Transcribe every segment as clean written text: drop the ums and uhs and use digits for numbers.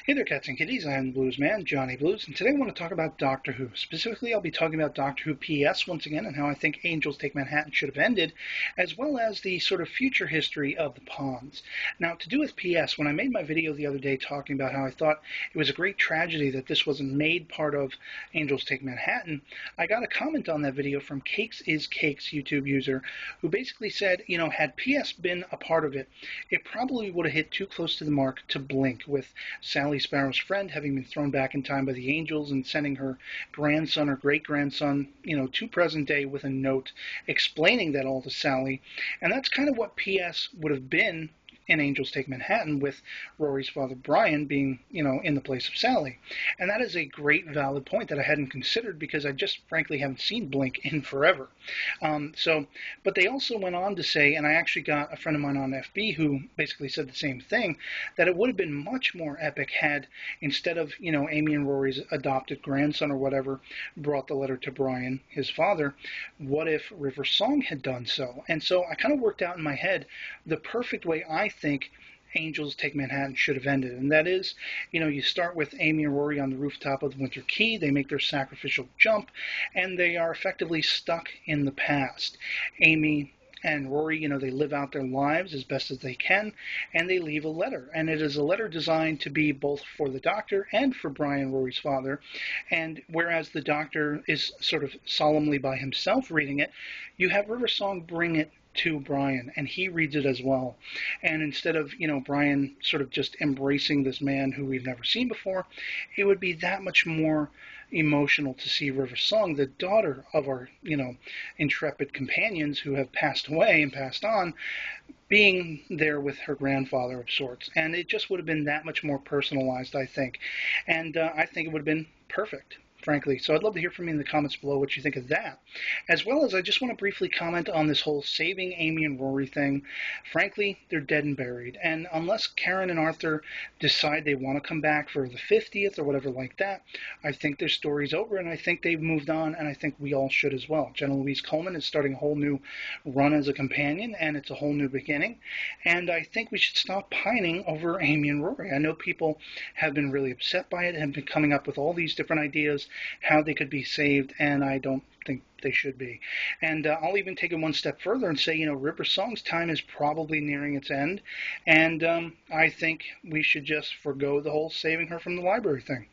Hey there, cats and kitties. I am the Blues Man, Johnny Blues, and today I want to talk about Doctor Who. Specifically, I'll be talking about Doctor Who PS once again and how I think Angels Take Manhattan should have ended, as well as the sort of future history of the Ponds. Now, to do with PS, when I made my video the other day talking about how I thought it was a great tragedy that this wasn't made part of Angels Take Manhattan, I got a comment on that video from Cakes is Cakes YouTube user who basically said, had PS been a part of it, it probably would have hit too close to the mark to blink with Sally Sparrow's friend having been thrown back in time by the angels and sending her grandson or great-grandson, to present day with a note explaining that all to Sally. And that's kind of what PS would have been in Angels Take Manhattan, with Rory's father Brian being, in the place of Sally. And that is a great valid point that I hadn't considered because I just frankly haven't seen Blink in forever. But they also went on to say, and I actually got a friend of mine on FB who basically said the same thing, that it would have been much more epic had, instead of, Amy and Rory's adopted grandson or whatever brought the letter to Brian, his father, what if River Song had done so? And so I kind of worked out in my head the perfect way I think Angels Take Manhattan should have ended. And that is, you start with Amy and Rory on the rooftop of the Winter Key. They make their sacrificial jump, and they are effectively stuck in the past. Amy and Rory, they live out their lives as best as they can, and they leave a letter. And it is a letter designed to be both for the Doctor and for Brian, Rory's father. And whereas the Doctor is sort of solemnly by himself reading it, you have River Song bring it to Brian, and he reads it as well. And instead of, Brian sort of just embracing this man who we've never seen before, it would be that much more emotional to see River Song, the daughter of our, intrepid companions who have passed away and passed on, being there with her grandfather of sorts. And it just would have been that much more personalized, I think. And I think it would have been perfect, frankly. So I'd love to hear from you in the comments below what you think of that. As well as I just want to briefly comment on this whole saving Amy and Rory thing. Frankly, they're dead and buried. And unless Karen and Arthur decide they want to come back for the 50th or whatever like that, I think their story's over, and I think they've moved on, and I think we all should as well. Jenna-Louise Coleman is starting a whole new run as a companion, and it's a whole new beginning. And I think we should stop pining over Amy and Rory. I know people have been really upset by it and have been coming up with all these different ideas how they could be saved, and I don't think they should be. And I'll even take it one step further and say, River Song's time is probably nearing its end, and I think we should just forgo the whole saving her from the library thing.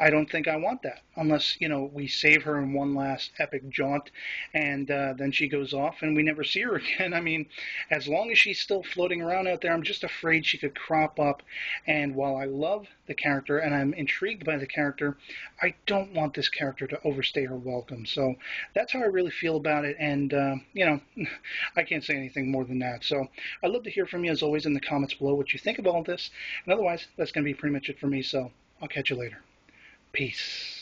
I don't think I want that, unless, we save her in one last epic jaunt, and then she goes off and we never see her again. I mean, as long as she's still floating around out there, I'm just afraid she could crop up, and while I love the character and I'm intrigued by the character, I don't want this character to overstay her welcome. So that's how I really feel about it, and, I can't say anything more than that. So I'd love to hear from you, as always, in the comments below what you think of all this, and otherwise, that's going to be pretty much it for me, so I'll catch you later. Peace.